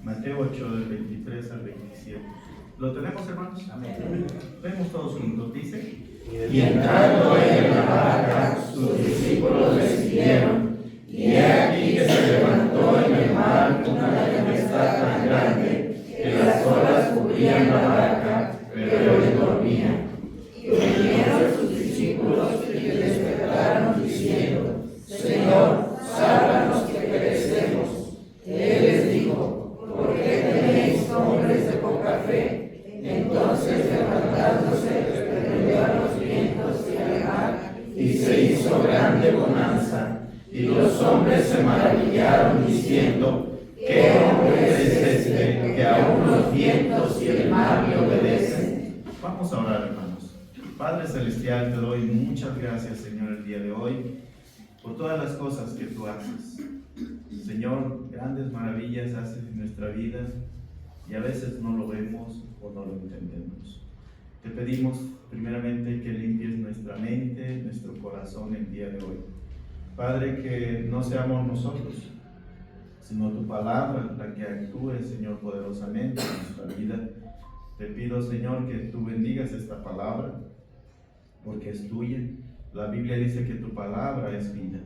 Mateo 8, del 23 al 27. ¿Lo tenemos, hermanos? Amén. Vemos todos juntos. Dice: Y entrando en la barca, sus discípulos le siguieron, y he aquí que se levantó en el mar una tempestad tan grande que las olas cubrían la barca, pero él dormía. Y vinieron sus discípulos y le despertaron diciendo: Señor, sálvanos que perecemos. Él les dijo: ¿por qué tenéis hombres de poca fe? Entonces, levantándose, reprendió a los vientos y al mar, y se hizo grande bonanza. Y los hombres se maravillaron diciendo: ¿qué hombre es este que aún los vientos y el mar le obedecen? Vamos a orar, hermanos. Padre Celestial, te doy muchas gracias, Señor, el día de hoy, por todas las cosas que tú haces. Señor, grandes maravillas haces en nuestra vida y a veces no lo vemos o no lo entendemos. Te pedimos primeramente que limpies nuestra mente, nuestro corazón el día de hoy. Padre, que no seamos nosotros, sino tu palabra la que actúe, Señor, poderosamente en nuestra vida. Te pido, Señor, que tú bendigas esta palabra, porque es tuya. La Biblia dice que tu palabra es vida.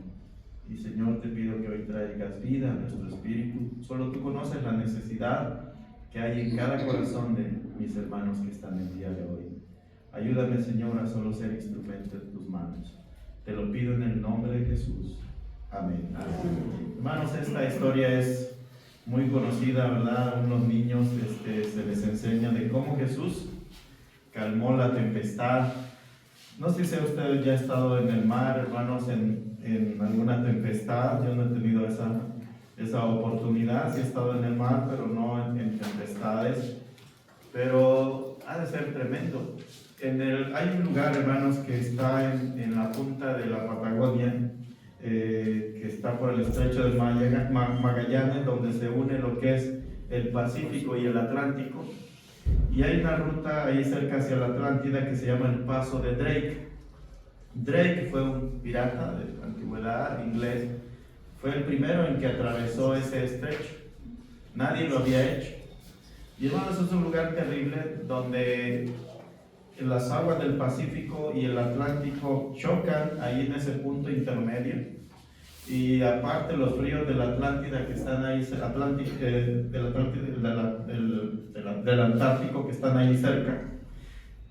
Y, Señor, te pido que hoy traigas vida a nuestro espíritu. Solo tú conoces la necesidad que hay en cada corazón de mis hermanos que están el día de hoy. Ayúdame, Señor, a solo ser instrumento en tus manos. Te lo pido en el nombre de Jesús. Amén. Amén. Hermanos, esta historia es muy conocida, ¿verdad? A unos niños se les enseña de cómo Jesús calmó la tempestad. No sé si ustedes ya han estado en el mar, hermanos, en alguna tempestad. Yo no he tenido esa oportunidad. Sí he estado en el mar, pero no en tempestades. Pero ha de ser tremendo. Hay un lugar, hermanos, que está en la punta de la Patagonia, que está por el estrecho de Magallanes, donde se une lo que es el Pacífico y el Atlántico. Y hay una ruta ahí cerca hacia la Atlántida que se llama el Paso de Drake. Drake fue un pirata de la antigüedad inglés. Fue el primero en que atravesó ese estrecho. Nadie lo había hecho. Y hermanos, es un lugar terrible donde las aguas del Pacífico y el Atlántico chocan ahí en ese punto intermedio. Y aparte los ríos de la Atlántida que están ahí, del Antártico que están ahí cerca.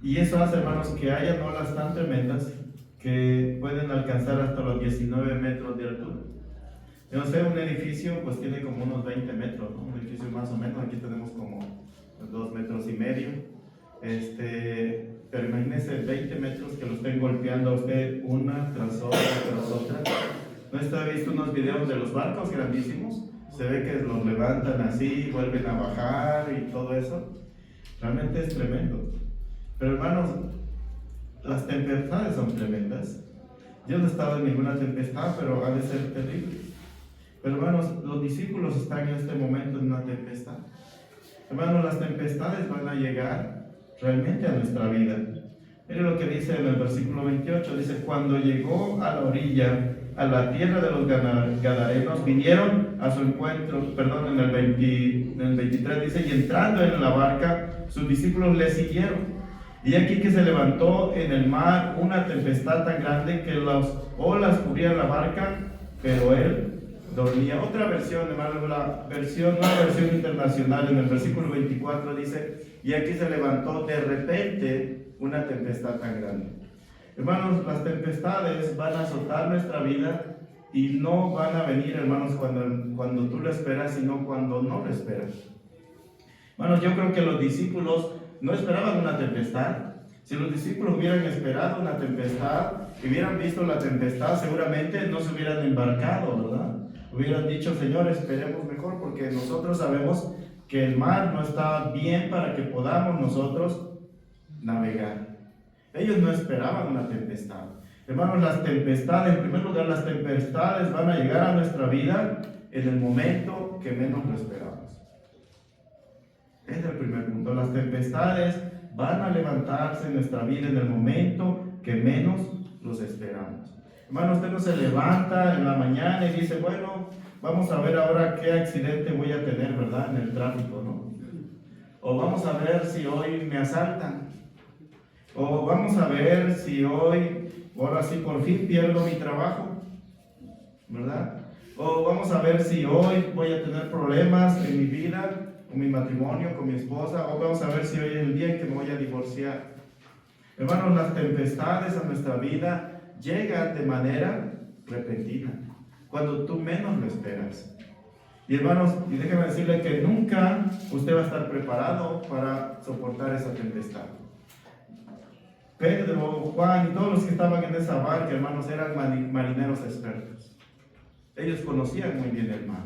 Y eso hace, hermanos, que hayan olas tan tremendas que pueden alcanzar hasta los 19 metros de altura. Yo no sé, un edificio pues tiene como unos 20 metros, ¿no? Un edificio más o menos, aquí tenemos como 2 metros y medio. Pero imagínense 20 metros que lo estén golpeando a usted una tras otra. ¿No está visto unos videos de los barcos grandísimos? Se ve que los levantan así, vuelven a bajar y todo eso. Realmente es tremendo. Pero hermanos, las tempestades son tremendas. Yo no he estado en ninguna tempestad, pero ha de ser terrible. Pero hermanos, los discípulos están en este momento en una tempestad. Hermanos, las tempestades van a llegar realmente a nuestra vida. Mire lo que dice en el versículo 28, dice: cuando llegó a la orilla, a la tierra de los Gadarenos, vinieron a su encuentro, en el 23 dice: y entrando en la barca, sus discípulos le siguieron. Y aquí que se levantó en el mar una tempestad tan grande que las olas cubrían la barca, pero él dormía. Otra versión, hermano, una versión internacional, en el versículo 24 dice: y aquí se levantó de repente una tempestad tan grande. Hermanos, las tempestades van a azotar nuestra vida y no van a venir, hermanos, cuando tú lo esperas, sino cuando no lo esperas. Hermanos, yo creo que los discípulos no esperaban una tempestad. Si los discípulos hubieran esperado una tempestad, hubieran visto la tempestad, seguramente no se hubieran embarcado, ¿verdad? Hubieran dicho: Señor, esperemos mejor, porque nosotros sabemos que el mar no está bien para que podamos nosotros navegar. Ellos no esperaban una tempestad. Hermanos, las tempestades, en primer lugar, las tempestades van a llegar a nuestra vida en el momento que menos lo esperamos. Ese es el primer punto. Las tempestades van a levantarse en nuestra vida en el momento que menos los esperamos. Hermano, usted no se levanta en la mañana y dice: bueno, vamos a ver ahora qué accidente voy a tener, ¿verdad?, en el tráfico. O vamos a ver si hoy me asaltan. O vamos a ver si hoy, ahora sí por fin pierdo mi trabajo, ¿verdad? O vamos a ver si hoy voy a tener problemas en mi vida, con mi matrimonio, con mi esposa. O vamos a ver si hoy es el día en que me voy a divorciar. Hermanos, las tempestades a nuestra vida llegan de manera repentina, cuando tú menos lo esperas. Y hermanos, y déjeme decirle que nunca usted va a estar preparado para soportar esa tempestad. Pedro, Juan y todos los que estaban en esa barca, hermanos, eran marineros expertos. Ellos conocían muy bien el mar.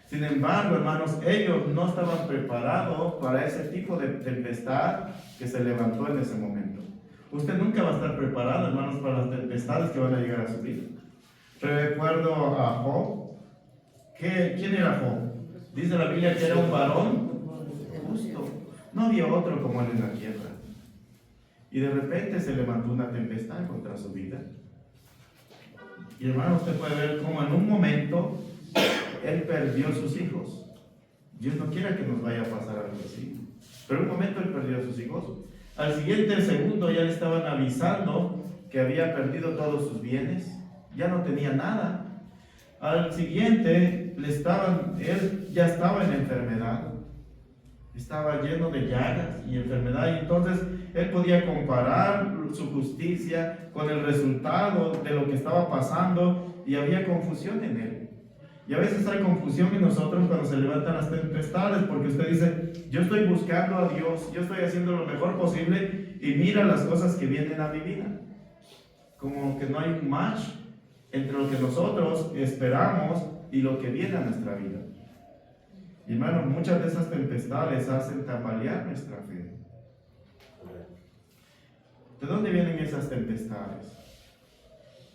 Sin embargo, hermanos, ellos no estaban preparados para ese tipo de tempestad que se levantó en ese momento. Usted nunca va a estar preparado, hermanos, para las tempestades que van a llegar a su vida. Recuerdo a Job. ¿Quién era Job? Dice la Biblia que era un varón justo. No había otro como él en la tierra. Y de repente se levantó una tempestad contra su vida. Y hermano, usted puede ver cómo en un momento él perdió sus hijos. Dios no quiera que nos vaya a pasar algo así. Pero en un momento él perdió a sus hijos. Al siguiente segundo ya le estaban avisando que había perdido todos sus bienes. Ya no tenía nada. Al siguiente él ya estaba en enfermedad. Estaba lleno de llagas y enfermedad. Y entonces él podía comparar su justicia con el resultado de lo que estaba pasando. Y había confusión en él. Y a veces hay confusión en nosotros cuando se levantan las tempestades, porque usted dice, yo estoy buscando a Dios, yo estoy haciendo lo mejor posible y mira las cosas que vienen a mi vida. Como que no hay un match entre lo que nosotros esperamos y lo que viene a nuestra vida. Y hermano, muchas de esas tempestades hacen tambalear nuestra fe. ¿De dónde vienen esas tempestades?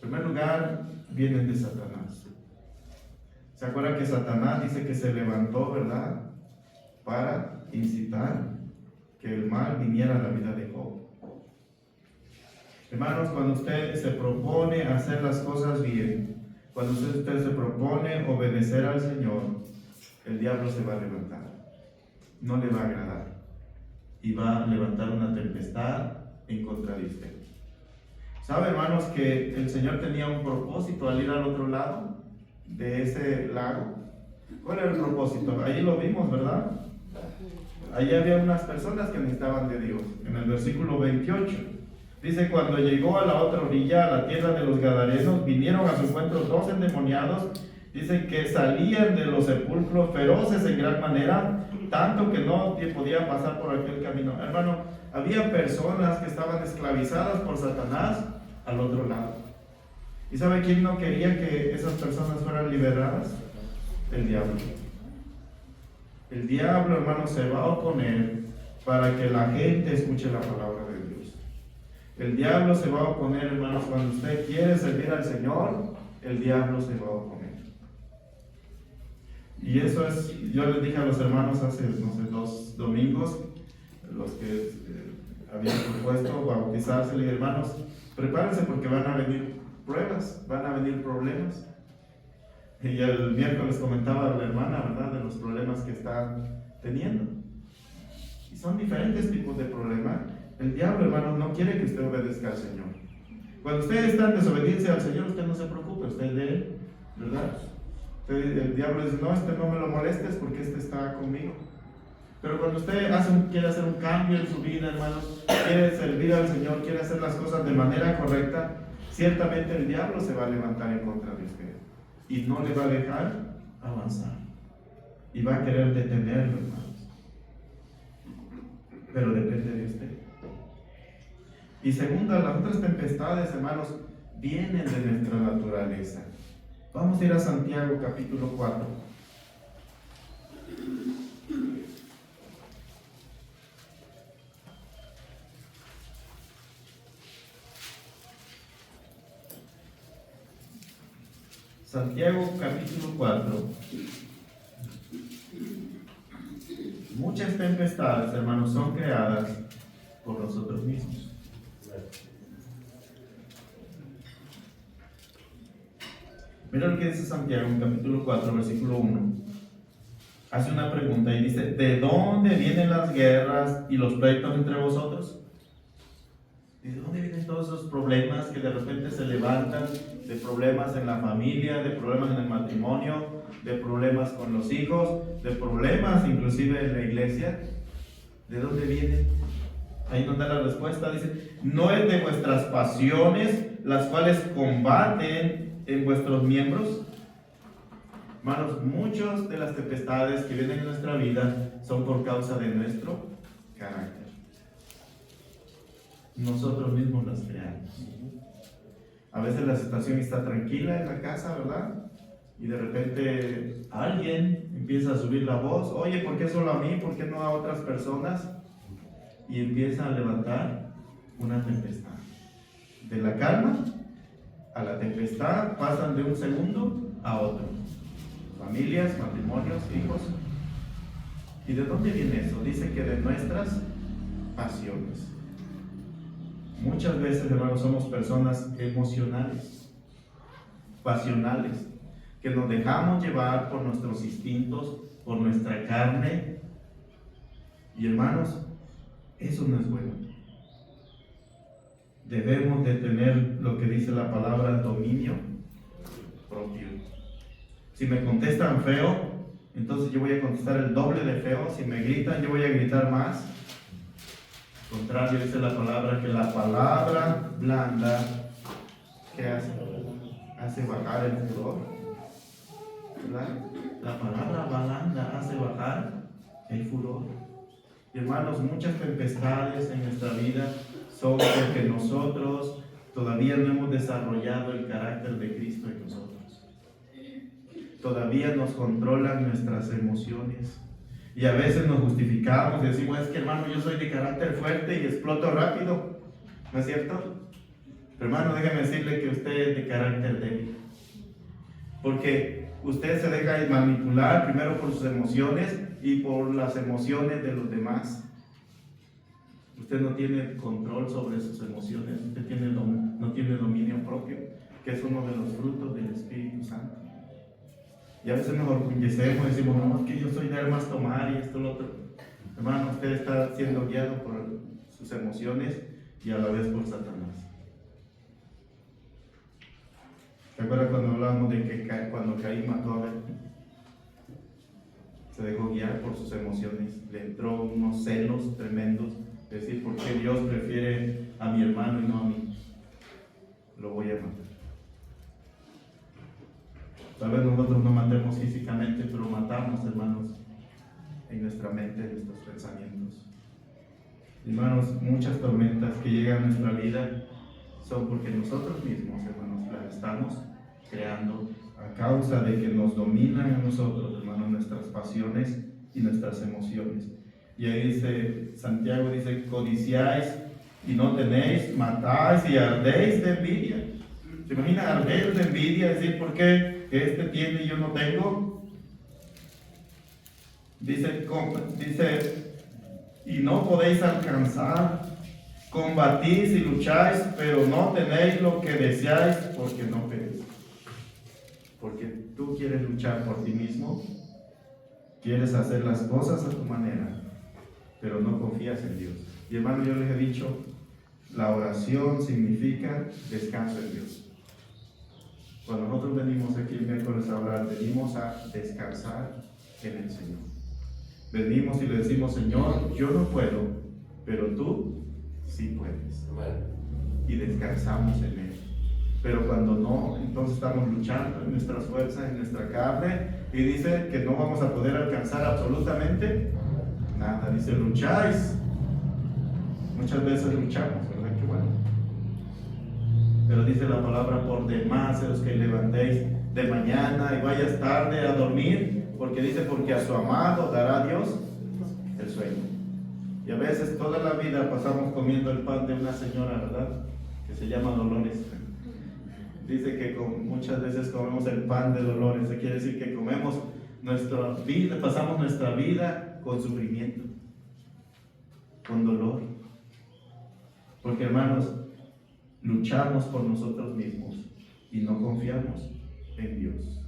En primer lugar, vienen de Satanás. ¿Se acuerda que Satanás dice que se levantó, verdad? Para incitar que el mal viniera a la vida de Job. Hermanos, cuando usted se propone hacer las cosas bien, cuando usted se propone obedecer al Señor, el diablo se va a levantar. No le va a agradar. Y va a levantar una tempestad en contra de usted. ¿Sabe, hermanos, que el Señor tenía un propósito al ir al otro lado de ese lago? ¿Cuál era el propósito? Allí lo vimos, ¿verdad? Allí había unas personas que necesitaban de Dios. En el versículo 28 dice, cuando llegó a la otra orilla, a la tierra de los Gadarenos, vinieron a su encuentro 2 endemoniados. Dice que salían de los sepulcros feroces en gran manera, tanto que no podían pasar por aquel camino. Hermano, había personas que estaban esclavizadas por Satanás al otro lado. ¿Y sabe quién no quería que esas personas fueran liberadas? El diablo. El diablo, hermano, se va a oponer para que la gente escuche la palabra de Dios. El diablo se va a oponer, hermanos, cuando usted quiere servir al Señor, el diablo se va a oponer. Y eso es, yo les dije a los hermanos hace, 2 domingos, los que habían propuesto bautizarse, le dije, hermanos, prepárense porque van a venir pruebas, van a venir problemas. Y el miércoles comentaba la hermana, ¿verdad?, de los problemas que están teniendo. Y son diferentes tipos de problemas. El diablo, hermano, no quiere que usted obedezca al Señor. Cuando usted está en desobediencia al Señor, usted no se preocupe, usted es de Él, ¿verdad? El diablo dice, no, no me lo molestes porque está conmigo. Pero cuando usted quiere hacer un cambio en su vida, hermanos, quiere servir al Señor, quiere hacer las cosas de manera correcta, ciertamente el diablo se va a levantar en contra de usted y no le va a dejar avanzar y va a querer detenerlo, hermanos. Pero depende de usted. Y segunda, las otras tempestades, hermanos, vienen de nuestra naturaleza. Vamos a ir a Santiago capítulo 4. Santiago capítulo 4. Muchas tempestades, hermanos, son creadas por nosotros mismos. Mira lo que dice Santiago en capítulo 4, versículo 1. hace una pregunta y dice, ¿de dónde vienen las guerras y los pleitos entre vosotros? ¿De dónde vienen todos esos problemas que de repente se levantan? De problemas en la familia, de problemas en el matrimonio, de problemas con los hijos, de problemas inclusive en la iglesia. ¿De dónde vienen? Ahí nos da la respuesta, dice, no es de vuestras pasiones las cuales combaten en vuestros miembros. Hermanos, muchas de las tempestades que vienen en nuestra vida son por causa de nuestro carácter. Nosotros mismos las creamos. A veces la situación está tranquila en la casa, ¿verdad? Y de repente alguien empieza a subir la voz, oye, ¿por qué solo a mí? ¿Por qué no a otras personas? Y empieza a levantar una tempestad. De la calma a la tempestad pasan de un segundo a otro. Familias, matrimonios, hijos. ¿Y de dónde viene eso? Dice que de nuestras pasiones. Muchas veces, hermanos, somos personas emocionales, pasionales, que nos dejamos llevar por nuestros instintos, por nuestra carne. Y hermanos, eso no es bueno. Debemos de tener lo que dice la palabra dominio propio. Si me contestan feo, entonces yo voy a contestar el doble de feo. Si me gritan, yo voy a gritar más. Al contrario, dice la palabra que la palabra blanda, ¿qué hace? Hace bajar el furor, ¿verdad? La palabra blanda hace bajar el furor. Y hermanos, muchas tempestades en nuestra vida son porque nosotros todavía no hemos desarrollado el carácter de Cristo en nosotros. Todavía nos controlan nuestras emociones. Y a veces nos justificamos y decimos, es que hermano, yo soy de carácter fuerte y exploto rápido. ¿No es cierto? Pero hermano, déjeme decirle que usted es de carácter débil. Porque usted se deja manipular primero por sus emociones y por las emociones de los demás. Usted no tiene control sobre sus emociones, usted no tiene dominio propio, que es uno de los frutos del Espíritu Santo. Y a veces nos orgullecemos y decimos, no, es que yo soy de armas tomar y esto, lo otro. Hermano, usted está siendo guiado por sus emociones y a la vez por Satanás. ¿Se acuerdan cuando hablábamos de que cuando Caín mató a Abel? Se dejó guiar por sus emociones, le entró unos celos tremendos, es decir, ¿por qué Dios prefiere a mi hermano y no a mí? Lo voy a matar. Tal vez nosotros no matemos físicamente, pero matamos, hermanos, en nuestra mente, en nuestros pensamientos. Hermanos, muchas tormentas que llegan a nuestra vida son porque nosotros mismos, hermanos, las estamos creando a causa de que nos dominan a nosotros, hermanos, nuestras pasiones y nuestras emociones. Y ahí dice, Santiago dice, codiciáis y no tenéis, matáis y ardéis de envidia. ¿Se imagina arder de envidia? Decir, ¿por qué este tiene y yo no tengo? Dice, y no podéis alcanzar, combatís y lucháis, pero no tenéis lo que deseáis porque no pedís. Porque tú quieres luchar por ti mismo, quieres hacer las cosas a tu manera, pero no confías en Dios. Y hermano, yo les he dicho, la oración significa descanso en Dios. Cuando nosotros venimos aquí el miércoles a orar, venimos a descansar en el Señor. Venimos y le decimos, Señor, yo no puedo, pero tú sí puedes. Y descansamos en Él. Pero cuando no, entonces estamos luchando en nuestras fuerzas, en nuestra carne, y dice que no vamos a poder alcanzar absolutamente nada. Dice, lucháis. Muchas veces luchamos, ¿verdad? Qué bueno. Pero dice la palabra, por demás los que levantéis de mañana y vayas tarde a dormir, porque dice, porque a su amado dará Dios el sueño. Y a veces toda la vida pasamos comiendo el pan de una señora, ¿verdad? Que se llama Dolores. Dice que muchas veces comemos el pan de Dolores. Eso quiere decir que comemos nuestra vida, pasamos nuestra vida con sufrimiento, con dolor. Porque hermanos, luchamos por nosotros mismos y no confiamos en Dios.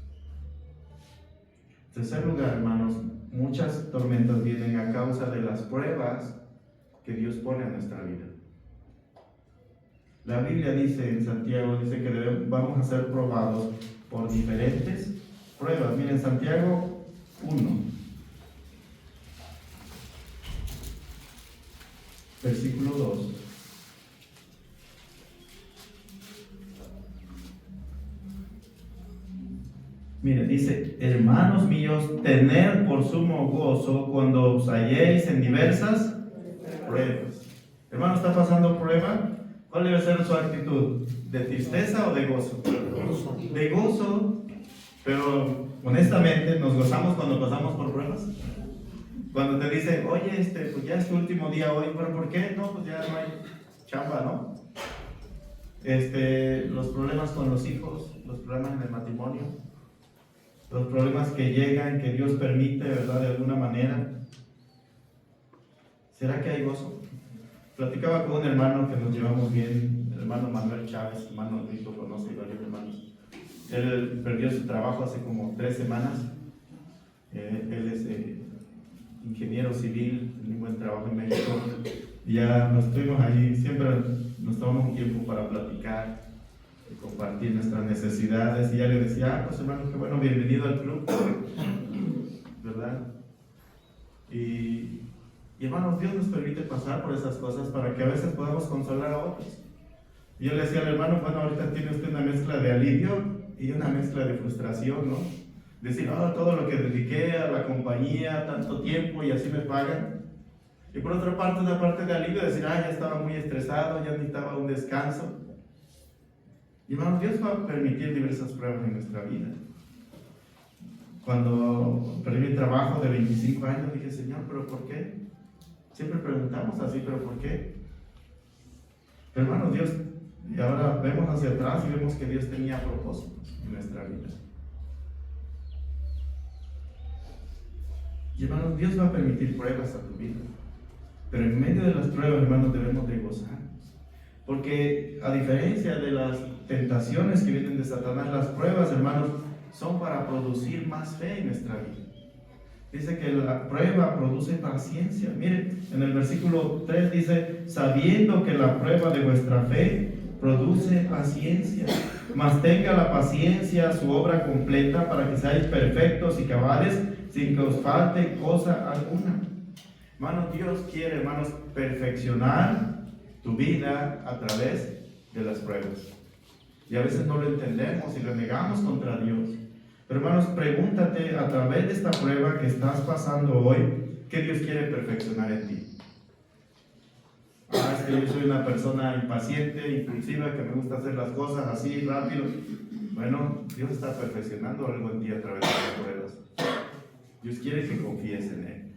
En tercer lugar, hermanos, muchas tormentas vienen a causa de las pruebas que Dios pone a nuestra vida. La Biblia dice en Santiago, dice que vamos a ser probados por diferentes pruebas. Miren, Santiago 1, versículo 2. Mire, dice: hermanos míos, tened por sumo gozo cuando os halléis en diversas pruebas. Hermano, ¿está pasando prueba? ¿Cuál debe ser su actitud? ¿De tristeza o de gozo? De gozo. Pero honestamente, ¿nos gozamos cuando pasamos por pruebas? Cuando te dicen, oye, pues ya es tu último día hoy, ¿pero por qué? No, pues ya no hay chamba, ¿no? Los problemas con los hijos, los problemas en el matrimonio, los problemas que llegan, que Dios permite, ¿verdad? De alguna manera. ¿Será que hay gozo? Platicaba con un hermano que nos llevamos bien, el hermano Manuel Chávez, hermano Luis, lo conoce, varios hermanos. Él perdió su trabajo hace como 3 semanas. Él es ingeniero civil, tiene un buen trabajo en México. Ya nos estuvimos ahí, siempre nos tomamos un tiempo para platicar, compartir nuestras necesidades. Y ya le decía, pues hermano, qué bueno, bienvenido al club, ¿verdad? Y hermanos, Dios nos permite pasar por esas cosas para que a veces podamos consolar a otros. Y yo le decía al hermano, bueno, ahorita tiene usted una mezcla de alivio y una mezcla de frustración, ¿no? Decir, todo lo que dediqué a la compañía, tanto tiempo y así me pagan. Y por otra parte, una parte de alivio, decir, ya estaba muy estresado, ya necesitaba un descanso. Y hermanos, Dios va a permitir diversas pruebas en nuestra vida. Cuando perdí mi trabajo de 25 años, dije, Señor, ¿pero por qué? Siempre preguntamos así, ¿pero por qué? Pero hermanos, Dios, y ahora vemos hacia atrás y vemos que Dios tenía propósitos en nuestra vida. Y hermanos, Dios va a permitir pruebas a tu vida. Pero en medio de las pruebas, hermanos, debemos de gozar. Porque a diferencia de las tentaciones que vienen de Satanás, las pruebas, hermanos, son para producir más fe en nuestra vida. Dice que la prueba produce paciencia. Miren, en el versículo 3 dice, sabiendo que la prueba de vuestra fe produce paciencia, mas tenga la paciencia su obra completa para que seáis perfectos y cabales sin que os falte cosa alguna. Hermanos, Dios quiere, hermanos, perfeccionar tu vida a través de las pruebas. Y a veces no lo entendemos y lo negamos contra Dios. Pero hermanos, pregúntate a través de esta prueba que estás pasando hoy, ¿qué Dios quiere perfeccionar en ti? Es que yo soy una persona impaciente, impulsiva, que me gusta hacer las cosas así, rápido. Bueno, Dios está perfeccionando algo en ti a través de las pruebas. Dios quiere que confíes en Él.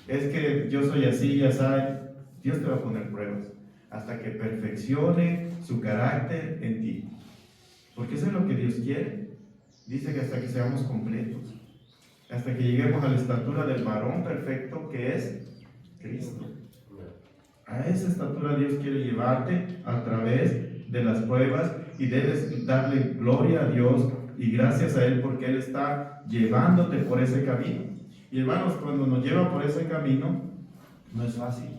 Es que yo soy así, ya sabes, Dios te va a poner pruebas hasta que perfeccione su carácter en ti. Porque eso es lo que Dios quiere. Dice que hasta que seamos completos, hasta que lleguemos a la estatura del varón perfecto que es Cristo. A esa estatura Dios quiere llevarte a través de las pruebas y debes darle gloria a Dios y gracias a Él porque Él está llevándote por ese camino. Y hermanos, cuando nos lleva por ese camino, no es fácil,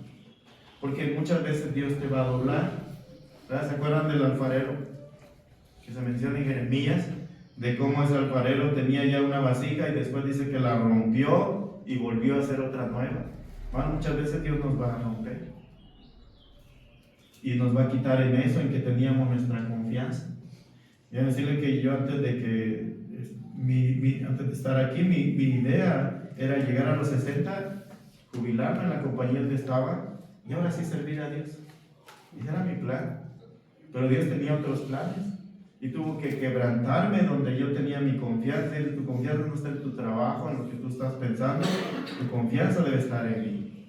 porque muchas veces Dios te va a doblar. ¿Verdad? ¿Se acuerdan del alfarero que se menciona en Jeremías? De cómo ese alfarero tenía ya una vasija y después dice que la rompió y volvió a hacer otra nueva. Bueno, muchas veces Dios nos va a romper y nos va a quitar en eso, en que teníamos nuestra confianza. Y a decirle que yo antes de estar aquí, mi idea era llegar a los 60, jubilarme en la compañía donde estaba y ahora sí servir a Dios. Ese era mi plan. Pero Dios tenía otros planes. Y tuvo que quebrantarme donde yo tenía mi confianza. Tu confianza no está en tu trabajo, en lo que tú estás pensando. Tu confianza debe estar en mí.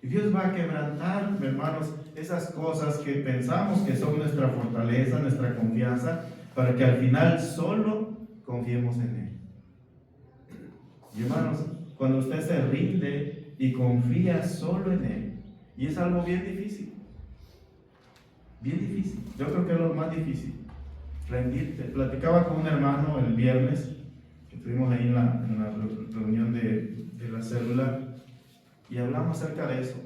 Y Dios va a quebrantar, hermanos, esas cosas que pensamos que son nuestra fortaleza, nuestra confianza, para que al final solo confiemos en Él. Y hermanos, cuando usted se rinde y confía solo en Él, y es algo bien difícil. Bien difícil. Yo creo que es lo más difícil. Rendirte. Platicaba con un hermano el viernes que estuvimos ahí en la reunión de de la célula y hablamos acerca de eso.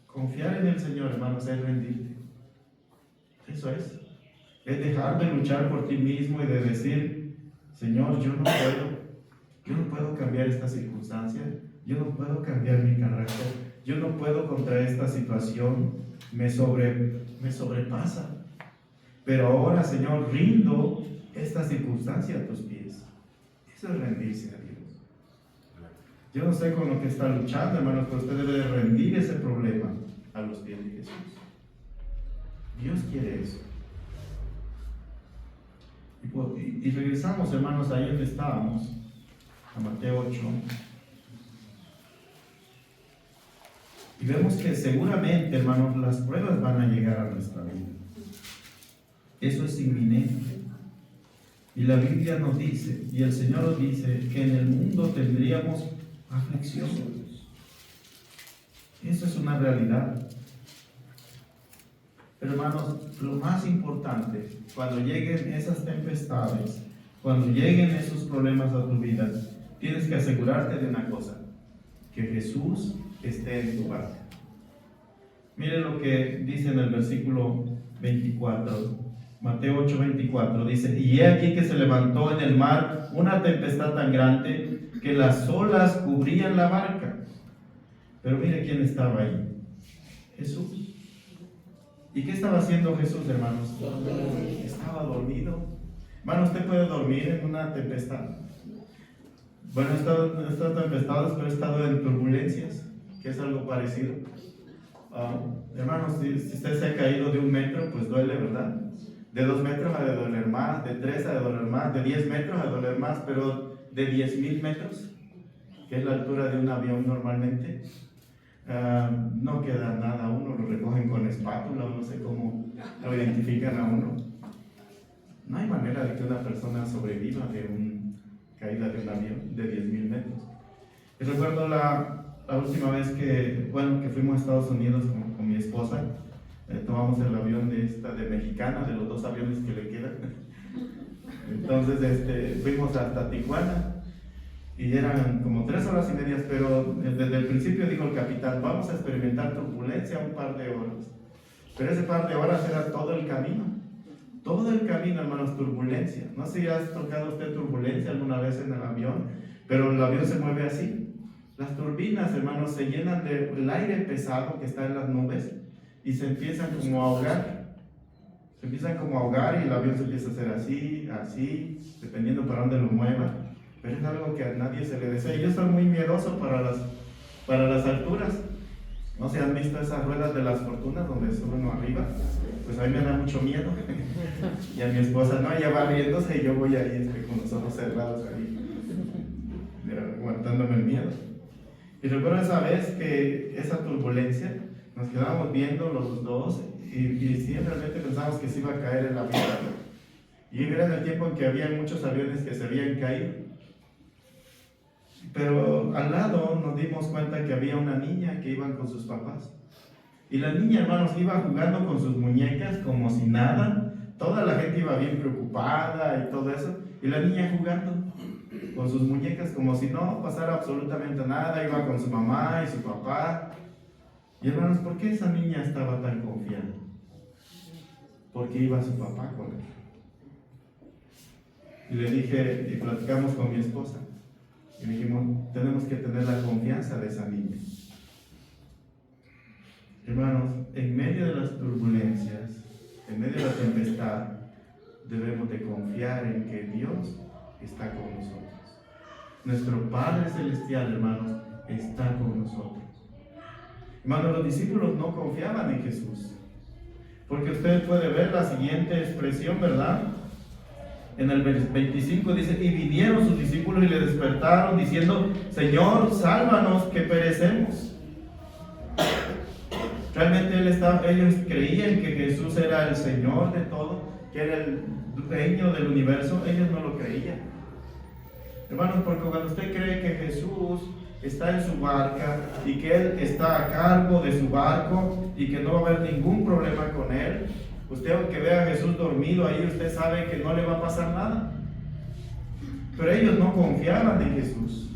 Confiar en el Señor, hermanos, es rendirte. Eso es dejar de luchar por ti mismo y de decir, Señor, yo no puedo cambiar esta circunstancia, yo no puedo cambiar mi carácter, yo no puedo contra esta situación, me sobrepasa. Pero ahora, Señor, rindo esta circunstancia a tus pies. Eso es rendirse a Dios. Yo no sé con lo que está luchando, hermanos, pero usted debe de rendir ese problema a los pies de Jesús. Dios quiere eso. Y regresamos, hermanos, ahí donde estábamos, a Mateo 8. Y vemos que seguramente, hermanos, las pruebas van a llegar a nuestra vida. Eso es inminente. Y la Biblia nos dice, y el Señor nos dice, que en el mundo tendríamos aflicción. Eso es una realidad. Pero hermanos, lo más importante, cuando lleguen esas tempestades, cuando lleguen esos problemas a tu vida, tienes que asegurarte de una cosa, que Jesús esté en tu barca. Mire lo que dice en el versículo 24, Mateo 8:24, dice, y he aquí que se levantó en el mar una tempestad tan grande que las olas cubrían la barca. Pero mire quién estaba ahí, Jesús. ¿Y qué estaba haciendo Jesús, hermanos? Estaba dormido. Hermano, ¿usted puede dormir en una tempestad? Bueno, he estado en tempestades, pero he estado en turbulencias, que es algo parecido. Hermanos, si usted se ha caído de 1 metro, pues duele, ¿verdad? De 2 metros ha de doler más, de 3 ha de doler más, de 10 metros ha de doler más, pero de 10,000 metros, que es la altura de un avión normalmente, no queda nada, uno lo recogen con espátula, no sé cómo lo identifican a uno. No hay manera de que una persona sobreviva de una caída de un avión de 10,000 metros. Y recuerdo la última vez que fuimos a Estados Unidos con mi esposa, tomamos el avión de Mexicana, de los 2 aviones que le quedan. Entonces fuimos hasta Tijuana. Y eran como 3 horas y media, pero desde el principio dijo el capitán, vamos a experimentar turbulencia un par de horas. Pero ese par de horas era todo el camino. Todo el camino, hermanos, turbulencia. No sé si has tocado usted turbulencia alguna vez en el avión, pero el avión se mueve así. Las turbinas, hermanos, se llenan del aire pesado que está en las nubes y se empiezan como a ahogar. Se empiezan como a ahogar y el avión se empieza a hacer así, así, dependiendo para dónde lo mueva. Pero es algo que a nadie se le desea. Yo soy muy miedoso para las alturas. ¿No se han visto esas ruedas de las fortunas donde sube uno arriba? Pues a mí me da mucho miedo. Y a mi esposa, no, ella va riéndose y yo voy ahí con los ojos cerrados ahí, aguantándome el miedo. Y recuerdo esa vez que esa turbulencia, nos quedábamos viendo los dos y sí, realmente pensábamos que se iba a caer el avión. Y era en el tiempo en que había muchos aviones que se habían caído. Pero al lado nos dimos cuenta que había una niña que iba con sus papás. Y la niña, hermanos, iba jugando con sus muñecas como si nada. Toda la gente iba bien preocupada y todo eso. Y la niña jugando con sus muñecas como si no pasara absolutamente nada. Iba con su mamá y su papá. Y hermanos, ¿por qué esa niña estaba tan confiada? Porque iba su papá con ella. Y le dije, y platicamos con mi esposa. Y dijimos, tenemos que tener la confianza de esa niña. Hermanos, en medio de las turbulencias, en medio de la tempestad, debemos de confiar en que Dios está con nosotros. Nuestro Padre Celestial, hermanos, está con nosotros. Hermanos, los discípulos no confiaban en Jesús. Porque usted puede ver la siguiente expresión, ¿verdad? En el 25 dice, y vinieron sus discípulos y le despertaron diciendo, Señor, sálvanos que perecemos. Realmente ellos creían que Jesús era el Señor de todo, que era el dueño del universo. Ellos no lo creían. Hermanos, porque cuando usted cree que Jesús está en su barca y que Él está a cargo de su barco y que no va a haber ningún problema con Él, usted aunque vea a Jesús dormido ahí, usted sabe que no le va a pasar nada. Pero ellos no confiaban en Jesús.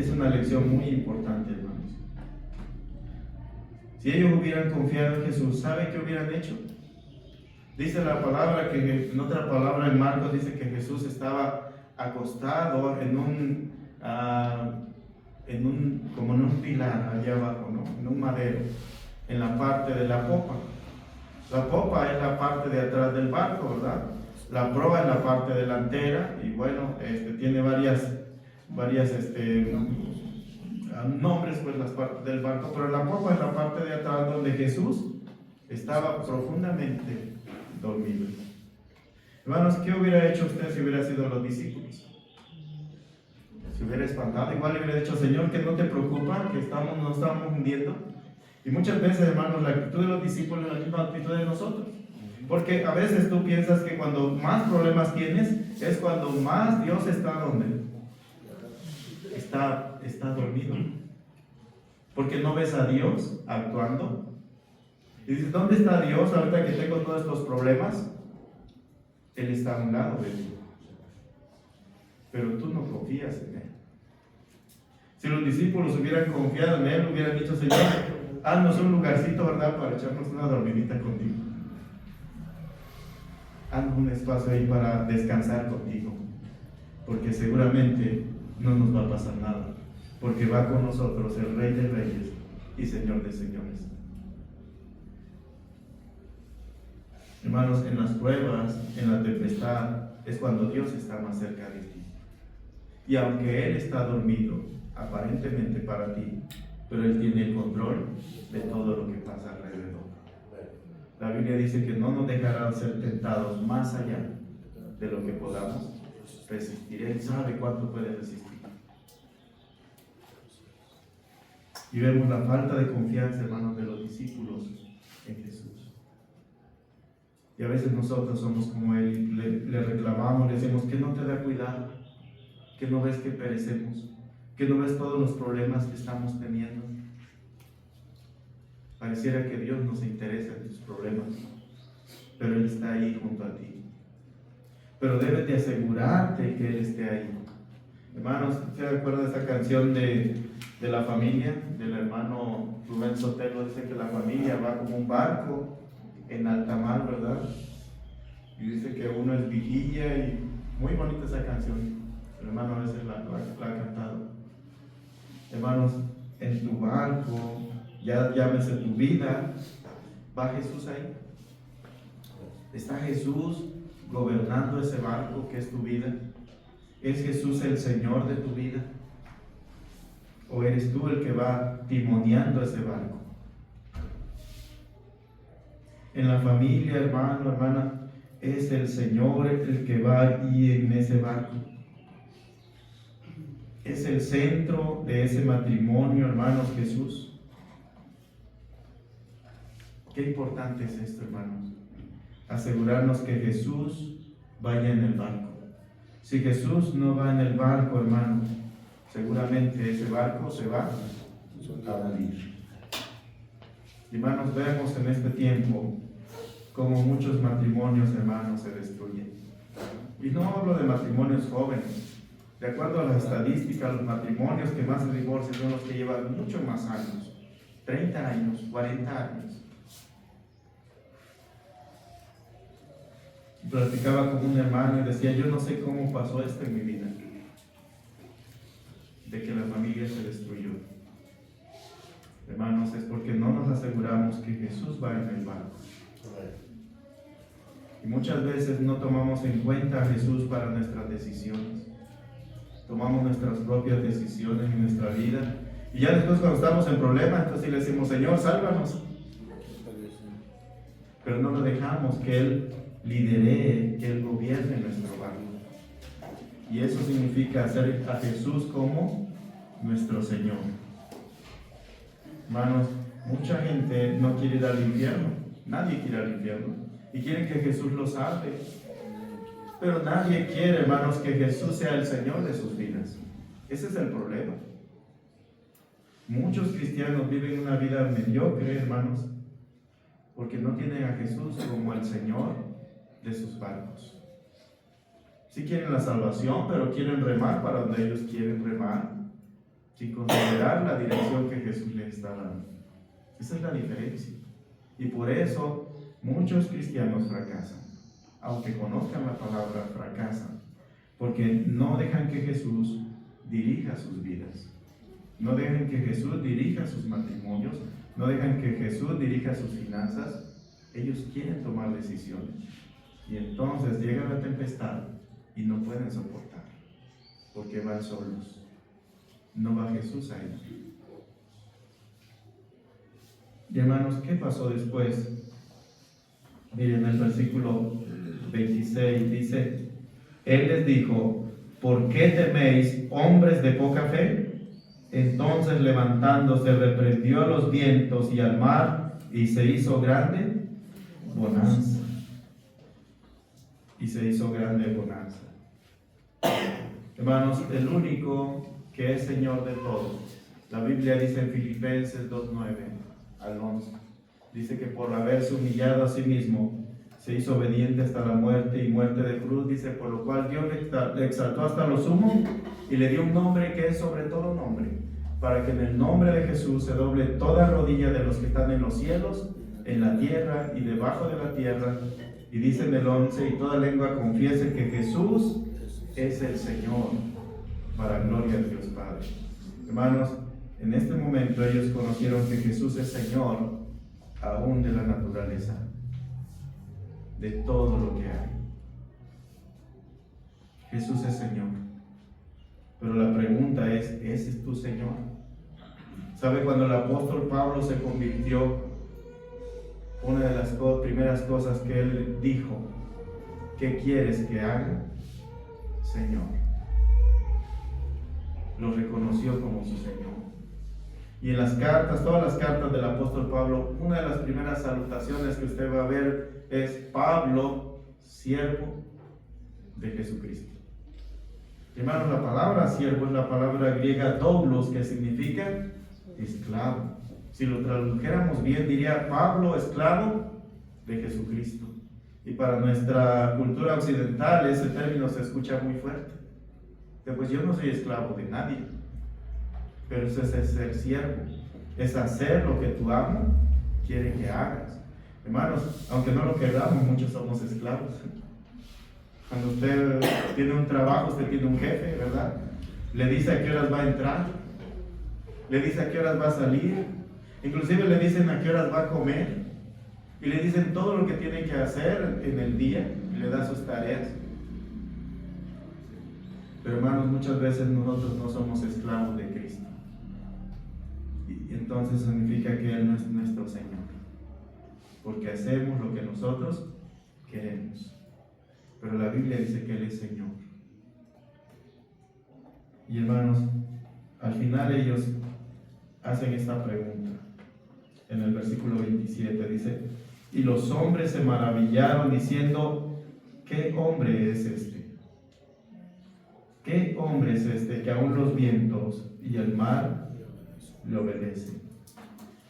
es una lección muy importante, hermanos. Si ellos hubieran confiado en Jesús, ¿saben qué hubieran hecho? Dice la palabra que, en otra palabra en Marcos, dice que Jesús estaba acostado como en un pilar allá abajo, ¿no? En un madero, en la parte de la popa. La popa es la parte de atrás del barco, ¿verdad? La proa es la parte delantera y bueno, tiene varias nombres, pues las partes del barco, pero la popa es la parte de atrás donde Jesús estaba profundamente dormido. Hermanos, ¿qué hubiera hecho usted si hubiera sido los discípulos? Se hubiera espantado, igual le hubiera dicho, Señor, que no te preocupa, que nos estamos hundiendo. Y muchas veces, hermanos, la actitud de los discípulos es la misma actitud de nosotros. Porque a veces tú piensas que cuando más problemas tienes, es cuando más Dios está donde está dormido. Porque no ves a Dios actuando. Y dices, ¿dónde está Dios ahorita que tengo todos estos problemas? Él está a un lado de ti. Pero tú no confías en Él. Si los discípulos hubieran confiado en Él, hubieran dicho, Señor, haznos un lugarcito, ¿verdad?, para echarnos una dormidita contigo. Haznos un espacio ahí para descansar contigo. Porque seguramente no nos va a pasar nada. Porque va con nosotros el Rey de Reyes y Señor de Señores. Hermanos, en las pruebas, en la tempestad, es cuando Dios está más cerca de ti. Y aunque Él está dormido, aparentemente para ti, pero Él tiene el control de todo lo que pasa alrededor. La Biblia dice que no nos dejará ser tentados más allá de lo que podamos resistir. Él sabe cuánto puede resistir. Y vemos la falta de confianza, hermanos, de los discípulos en Jesús. Y a veces nosotros somos como Él y le reclamamos, le decimos que no te da cuidado, que no ves que perecemos, que no ves todos los problemas que estamos teniendo. Pareciera que Dios no se interesa en tus problemas, pero Él está ahí junto a ti. Pero debes de asegurarte que Él esté ahí. Hermanos, ¿se acuerdan de esa canción de la familia? Del hermano Rubén Sotelo, dice que la familia va como un barco en alta mar, ¿verdad? Y dice que uno es vigía y muy bonita esa canción. El hermano a veces la ha cantado. Hermanos, en tu barco, ya llámese tu vida, ¿va Jesús ahí? ¿Está Jesús gobernando ese barco que es tu vida? ¿Es Jesús el Señor de tu vida? ¿O eres tú el que va timoneando ese barco? En la familia, hermano, hermana, es el Señor el que va ahí en ese barco. Es el centro de ese matrimonio, hermanos, Jesús. Qué importante es esto, hermanos. Asegurarnos que Jesús vaya en el barco. Si Jesús no va en el barco, hermano, seguramente ese barco se va a hundir. Hermanos, vemos en este tiempo como muchos matrimonios, hermanos, se destruyen. Y no hablo de matrimonios jóvenes. De acuerdo a las estadísticas, los matrimonios que más se divorcian son los que llevan mucho más años, 30 años, 40 años. Platicaba con un hermano y decía, yo no sé cómo pasó esto en mi vida, de que la familia se destruyó. Hermanos, es porque no nos aseguramos que Jesús va en el barco. Y muchas veces no tomamos en cuenta a Jesús para nuestras decisiones. Tomamos nuestras propias decisiones en nuestra vida. Y ya después cuando estamos en problemas, entonces le decimos, Señor, sálvanos. Pero no lo dejamos que Él lidere, que Él gobierne nuestro barco. Y eso significa hacer a Jesús como nuestro Señor. Hermanos, mucha gente no quiere ir al infierno. Nadie quiere ir al infierno. Y quieren que Jesús los salve. Pero nadie quiere, hermanos, que Jesús sea el Señor de sus vidas. Ese es el problema. Muchos cristianos viven una vida mediocre, hermanos, porque no tienen a Jesús como el Señor de sus barcos. Sí quieren la salvación, pero quieren remar para donde ellos quieren remar. sin considerar la dirección que Jesús les está dando. Esa es la diferencia. Y por eso muchos cristianos fracasan. Aunque conozcan la palabra, fracasan. Porque no dejan que Jesús dirija sus vidas. No dejan que Jesús dirija sus matrimonios. No dejan que Jesús dirija sus finanzas. Ellos quieren tomar decisiones. Y entonces llega la tempestad y no pueden soportar. Porque van solos. No va Jesús a ellos. Y hermanos, ¿qué pasó después? Miren el versículo 26, dice: Él les dijo: ¿por qué teméis, hombres de poca fe? Entonces levantándose reprendió a los vientos y al mar, y se hizo grande bonanza. Y se hizo grande bonanza. Hermanos, el único que es Señor de todo, la Biblia dice en Filipenses 2:9 al 11, dice que por haberse humillado a sí mismo, se hizo obediente hasta la muerte y muerte de cruz, dice, por lo cual Dios le exaltó hasta lo sumo y le dio un nombre que es sobre todo nombre, para que en el nombre de Jesús se doble toda rodilla de los que están en los cielos, en la tierra y debajo de la tierra, y dice en el 11, y toda lengua confiese que Jesús es el Señor, para gloria de Dios Padre. Hermanos, en este momento ellos conocieron que Jesús es Señor aún de la naturaleza, de todo lo que hay. Jesús es Señor. Pero la pregunta es, ¿ese es tu Señor? ¿Sabe? Cuando el apóstol Pablo se convirtió, una de las primeras cosas que él dijo: ¿qué quieres que haga, Señor? Lo reconoció como su Señor. Y en las cartas, todas las cartas del apóstol Pablo, una de las primeras salutaciones que usted va a ver es: Pablo, siervo de Jesucristo. Hermanos, la palabra siervo es la palabra griega doulos, que significa esclavo. Si lo tradujéramos bien, diría: Pablo, esclavo de Jesucristo. Y para nuestra cultura occidental ese término se escucha muy fuerte. Pues yo no soy esclavo de nadie, pero eso es ser siervo, es hacer lo que tu amo quiere que hagas. Hermanos, aunque no lo queramos, muchos somos esclavos. Cuando usted tiene un trabajo, usted tiene un jefe, ¿verdad? Le dice a qué horas va a entrar, le dice a qué horas va a salir, inclusive le dicen a qué horas va a comer, y le dicen todo lo que tiene que hacer en el día, y le da sus tareas. Pero hermanos, muchas veces nosotros no somos esclavos de Cristo. Y entonces significa que Él no es nuestro Señor. Porque hacemos lo que nosotros queremos. Pero la Biblia dice que Él es Señor. Y hermanos, al final ellos hacen esta pregunta. En el versículo 27 dice: y los hombres se maravillaron diciendo: ¿qué hombre es este? ¿Qué hombre es este que aún los vientos y el mar le obedecen?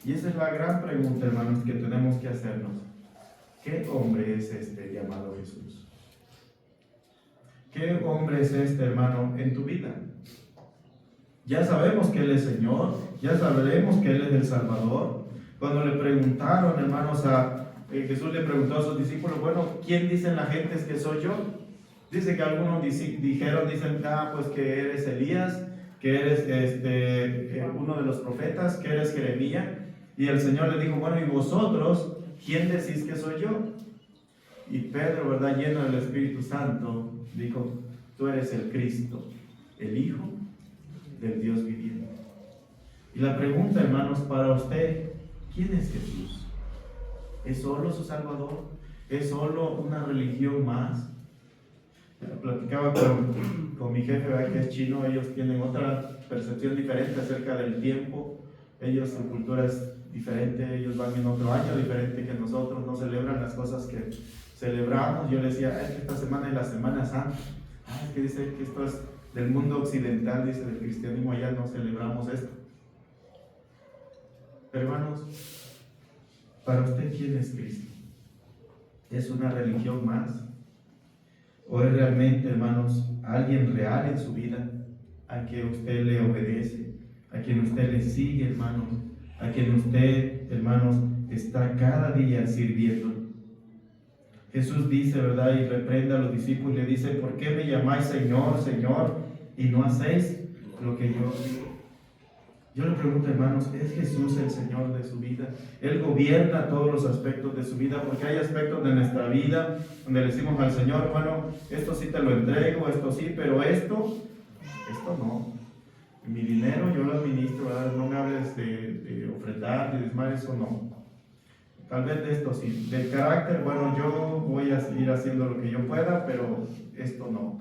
Y esa es la gran pregunta, hermanos, que tenemos que hacernos. ¿Qué hombre es este llamado Jesús? ¿Qué hombre es este, hermano, en tu vida? Ya sabemos que Él es Señor, ya sabemos que Él es el Salvador. Cuando le preguntaron, hermanos, Jesús le preguntó a sus discípulos: bueno, ¿quién dicen la gente que soy yo? Dice que algunos dicen, pues que eres Elías, que eres uno de los profetas, que eres Jeremías. Y el Señor le dijo: bueno, ¿y vosotros quién decís que soy yo? Y Pedro, ¿verdad?, lleno del Espíritu Santo, dijo: tú eres el Cristo, el Hijo del Dios viviente. Y la pregunta, hermanos, para usted: ¿quién es Jesús? ¿Es solo su Salvador? ¿Es solo una religión más? Platicaba con mi jefe, que es chino. Ellos tienen otra percepción diferente acerca del tiempo. Ellos, su cultura es diferente, ellos van en otro año diferente que nosotros, no celebran las cosas que celebramos. Yo le decía: es que esta semana es la Semana Santa. Es que dice que esto es del mundo occidental, dice, del cristianismo, allá no celebramos esto. Pero hermanos, para usted, ¿quién es Cristo? ¿Es una religión más? ¿O es realmente, hermanos, alguien real en su vida, a que usted le obedece, a quien usted le sigue, hermanos, a quien usted, hermanos, está cada día sirviendo. Jesús dice, ¿verdad? Y reprende a los discípulos y le dice, ¿por qué me llamáis Señor, Señor, y no hacéis lo que yo digo? Yo le pregunto, hermanos, ¿es Jesús el Señor de su vida? Él gobierna todos los aspectos de su vida, porque hay aspectos de nuestra vida donde le decimos al Señor, bueno, esto sí te lo entrego, esto sí, pero esto no. Mi dinero yo lo administro, ¿verdad? No me hables de ofrendar, de diezmar, eso no. Tal vez de esto sí. Del carácter, bueno, yo voy a seguir haciendo lo que yo pueda, pero esto no.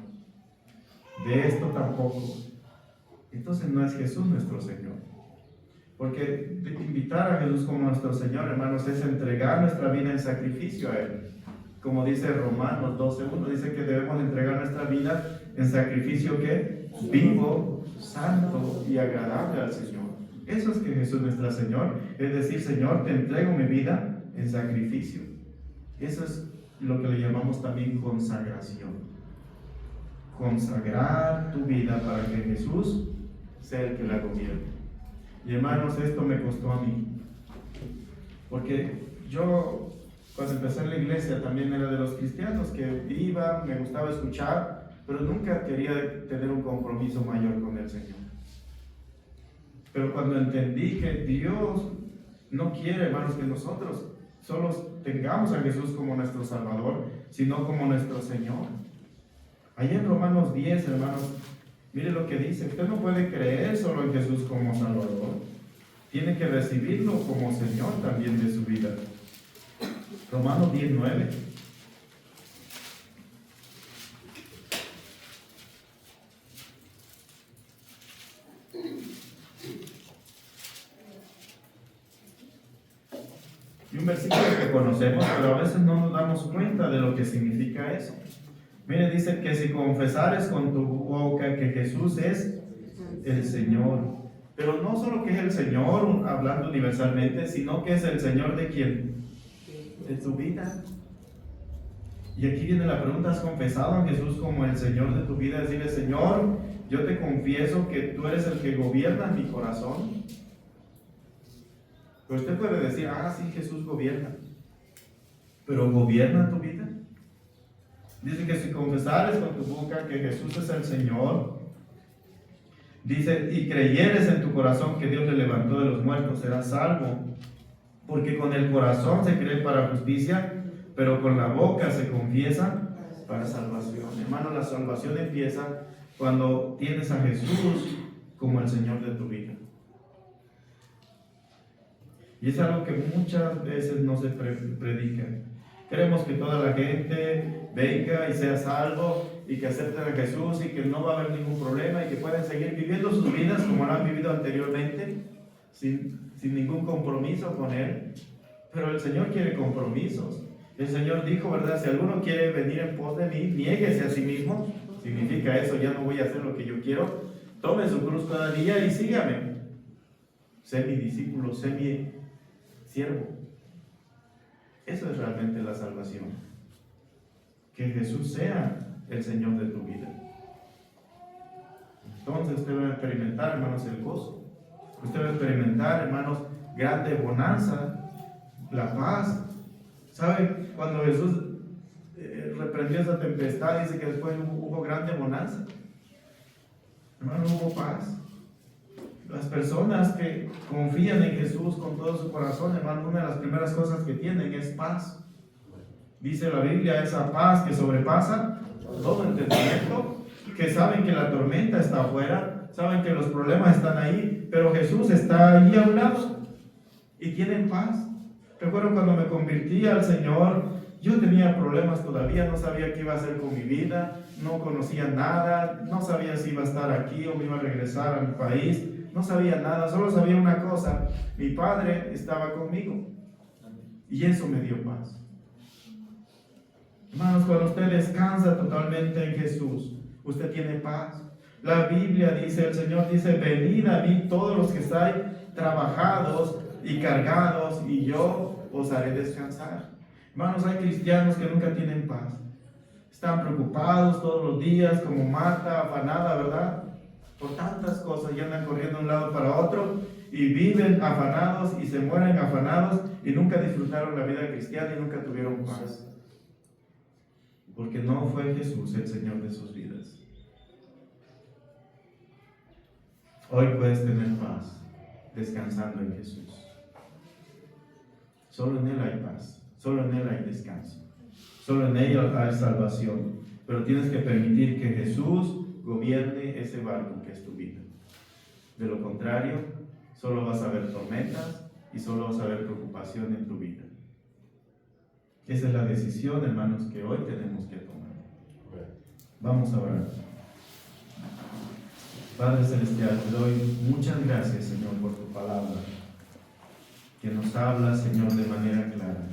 De esto tampoco. Entonces no es Jesús nuestro Señor. Porque invitar a Jesús como nuestro Señor, hermanos, es entregar nuestra vida en sacrificio a Él. Como dice Romanos 12:1, dice que debemos entregar nuestra vida en sacrificio que vivo, santo y agradable al Señor. Eso es que Jesús es nuestro Señor. Es decir, Señor, te entrego mi vida en sacrificio. Eso es lo que le llamamos también consagración. Consagrar tu vida para que Jesús sea el que la gobierne. Y hermanos, esto me costó a mí. Porque yo, cuando empecé en la iglesia, también era de los cristianos que iba, me gustaba escuchar, pero nunca quería tener un compromiso mayor con el Señor. Pero cuando entendí que Dios no quiere, hermanos, que nosotros solo tengamos a Jesús como nuestro Salvador, sino como nuestro Señor. Allá en Romanos 10, hermanos, mire lo que dice. Usted no puede creer solo en Jesús como Salvador. Tiene que recibirlo como Señor también de su vida. Romanos 10:9. Y un versículo que conocemos, pero a veces no nos damos cuenta de lo que significa eso. Mire, dice que si confesares con tu boca que Jesús es el Señor, pero no solo que es el Señor, hablando universalmente, sino que es el Señor de quién, de tu vida. Y aquí viene la pregunta, ¿has confesado a Jesús como el Señor de tu vida? Decirle, Señor, yo te confieso que tú eres el que gobierna mi corazón. Pero usted puede decir, sí, Jesús gobierna, pero ¿gobierna tu vida? Dice que si confesares con tu boca que Jesús es el Señor, dice, y creyeres en tu corazón que Dios le levantó de los muertos, serás salvo. Porque con el corazón se cree para justicia, pero con la boca se confiesa para salvación. Hermano, la salvación empieza cuando tienes a Jesús como el Señor de tu vida. Y es algo que muchas veces no se predica. Queremos que toda la gente venga y sea salvo y que acepten a Jesús y que no va a haber ningún problema y que puedan seguir viviendo sus vidas como lo han vivido anteriormente, sin ningún compromiso con Él. Pero el Señor quiere compromisos. El Señor dijo, ¿verdad? Si alguno quiere venir en pos de mí, niéguese a sí mismo. Significa eso, ya no voy a hacer lo que yo quiero. Tome su cruz cada día y sígame. Sé mi discípulo, sé mi siervo. Eso es realmente la salvación. Que Jesús sea el Señor de tu vida. Entonces usted va a experimentar, hermanos, el gozo. Usted va a experimentar, hermanos, grande bonanza, la paz. ¿Sabe? Cuando Jesús reprendió esa tempestad, dice que después hubo grande bonanza. Hermano, hubo paz. Las personas que confían en Jesús con todo su corazón, hermano, una de las primeras cosas que tienen es paz. Dice la Biblia, esa paz que sobrepasa todo entendimiento, que saben que la tormenta está afuera, saben que los problemas están ahí, pero Jesús está allí a un lado y tienen paz. Recuerdo cuando me convertí al Señor, yo tenía problemas todavía, no sabía qué iba a hacer con mi vida, no conocía nada, no sabía si iba a estar aquí o me iba a regresar a mi país. No sabía nada, solo sabía una cosa: mi Padre estaba conmigo y eso me dio paz. Hermanos, cuando usted descansa totalmente en Jesús, usted tiene paz. La Biblia dice, el Señor dice, venid a mí todos los que estáis trabajados y cargados y yo os haré descansar. Hermanos, hay cristianos que nunca tienen paz. Están preocupados todos los días como Marta, afanada, ¿verdad? por tantas cosas y andan corriendo de un lado para otro y viven afanados y se mueren afanados y nunca disfrutaron la vida cristiana y nunca tuvieron paz. Porque no fue Jesús el Señor de sus vidas. Hoy puedes tener paz descansando en Jesús. Solo en Él hay paz, solo en Él hay descanso, solo en Él hay salvación. Pero tienes que permitir que Jesús gobierne ese barco que es tu vida. De lo contrario, solo vas a ver tormentas y solo vas a ver preocupación en tu vida. Esa es la decisión, hermanos, que hoy tenemos que tomar. Vamos a orar. Padre Celestial, te doy muchas gracias, Señor, por tu palabra, que nos habla, Señor, de manera clara.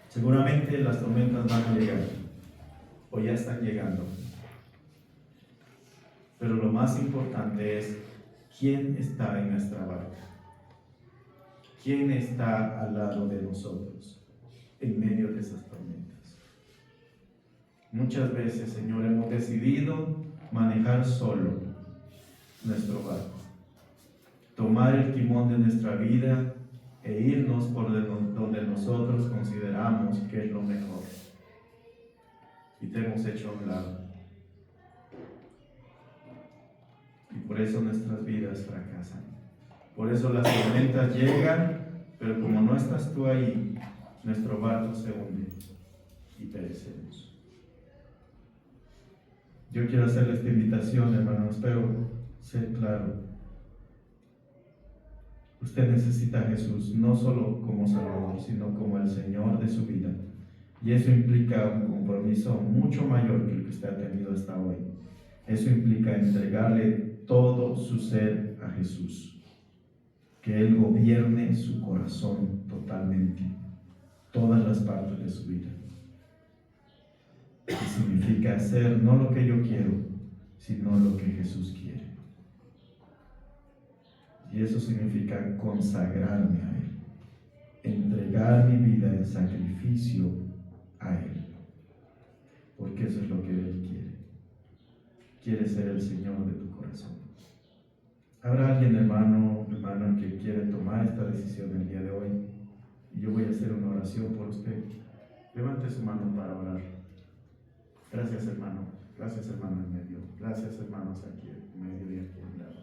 Seguramente las tormentas van a llegar, o ya están llegando. Pero lo más importante es quién está en nuestra barca. ¿Quién está al lado de nosotros en medio de esas tormentas? Muchas veces, Señor, hemos decidido manejar solo nuestro barco, tomar el timón de nuestra vida e irnos por donde nosotros consideramos que es lo mejor. Y te hemos hecho a un lado. Y por eso nuestras vidas fracasan. Por eso las tormentas llegan, pero como no estás tú ahí, nuestro barco se hunde y perecemos. Yo quiero hacerle esta invitación, hermanos, pero ser claro. Usted necesita a Jesús no solo como Salvador, sino como el Señor de su vida. Y eso implica un compromiso mucho mayor que el que usted ha tenido hasta hoy. Eso implica entregarle todo su ser a Jesús. Que Él gobierne su corazón totalmente, todas las partes de su vida. Que significa hacer no lo que yo quiero, sino lo que Jesús quiere. Y eso significa consagrarme a Él, entregar mi vida en sacrificio a Él, porque eso es lo que Él quiere. Quiere ser el Señor de tu corazón. ¿Habrá alguien, hermano, hermana, que quiere tomar esta decisión el día de hoy? Y yo voy a hacer una oración por usted. Levante su mano para orar. Gracias, hermano. Gracias, hermano en medio. Gracias, hermanos aquí en medio y aquí en lado.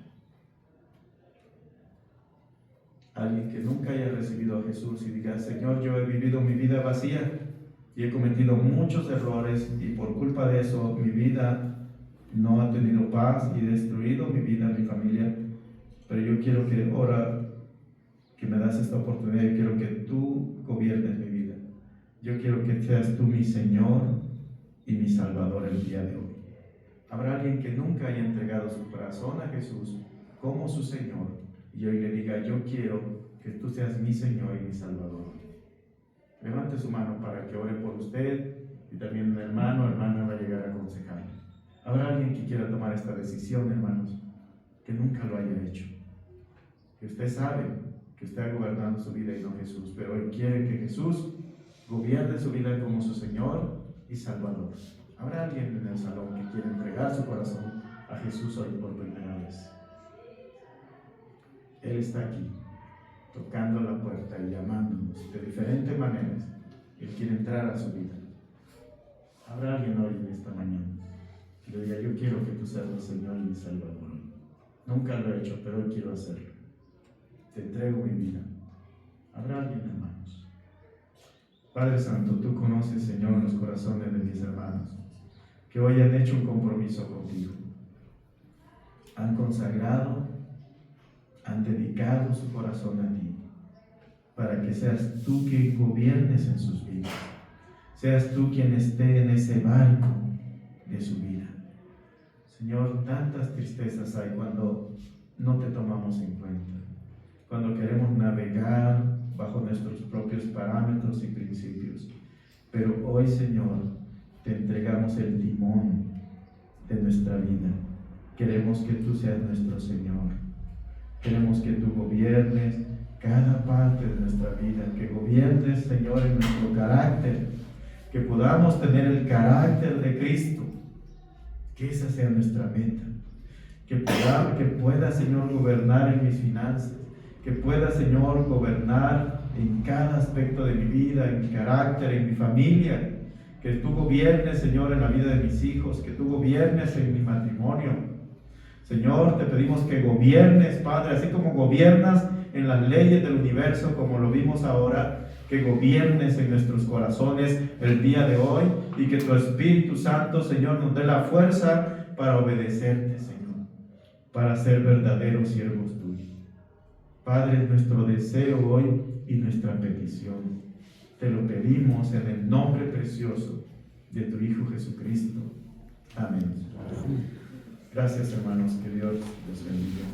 Alguien que nunca haya recibido a Jesús y diga: Señor, yo he vivido mi vida vacía y he cometido muchos errores y por culpa de eso mi vida no ha tenido paz y he destruido mi vida, mi familia. Pero yo quiero que ahora que me das esta oportunidad, yo quiero que tú gobiernes mi vida. Yo quiero que seas tú mi Señor y mi Salvador el día de hoy. Habrá alguien que nunca haya entregado su corazón a Jesús como su Señor y hoy le diga: yo quiero que tú seas mi Señor y mi Salvador. Levante su mano para que ore por usted y también un hermano o hermana va a llegar a aconsejarle. Habrá alguien que quiera tomar esta decisión, hermanos, que nunca lo haya hecho, que usted sabe que está gobernando su vida y no Jesús, pero hoy quiere que Jesús gobierne su vida como su Señor y Salvador. Habrá alguien en el salón que quiera entregar su corazón a Jesús hoy por primera vez. Él está aquí, tocando la puerta y llamándonos de diferentes maneras. Él quiere entrar a su vida. Habrá alguien hoy en esta mañana que le diga: yo quiero que tú seas mi Señor y mi Salvador. Nunca lo he hecho, pero hoy quiero hacerlo. Te entrego mi vida. Habrá alguien, hermanos. Padre Santo, tú conoces, Señor, los corazones de mis hermanos que hoy han hecho un compromiso contigo. Han consagrado, han dedicado su corazón a ti, para que seas tú quien gobiernes en sus vidas. Seas tú quien esté en ese barco de su vida. Señor, tantas tristezas hay cuando no te tomamos en cuenta, cuando queremos navegar bajo nuestros propios parámetros y principios. Pero hoy, Señor, te entregamos el timón de nuestra vida. Queremos que tú seas nuestro Señor. Queremos que tú gobiernes cada parte de nuestra vida, que gobiernes, Señor, en nuestro carácter, que podamos tener el carácter de Cristo, que esa sea nuestra meta, que pueda, Señor, gobernar en mis finanzas, que pueda, Señor, gobernar en cada aspecto de mi vida, en mi carácter, en mi familia, que tú gobiernes, Señor, en la vida de mis hijos, que tú gobiernes en mi matrimonio. Señor, te pedimos que gobiernes, Padre, así como gobiernas en las leyes del universo, como lo vimos ahora, que gobiernes en nuestros corazones el día de hoy y que tu Espíritu Santo, Señor, nos dé la fuerza para obedecerte, Señor, para ser verdaderos siervos tuyos. Padre, es nuestro deseo hoy y nuestra petición. Te lo pedimos en el nombre precioso de tu Hijo Jesucristo. Amén. Gracias, hermanos. Que Dios los bendiga.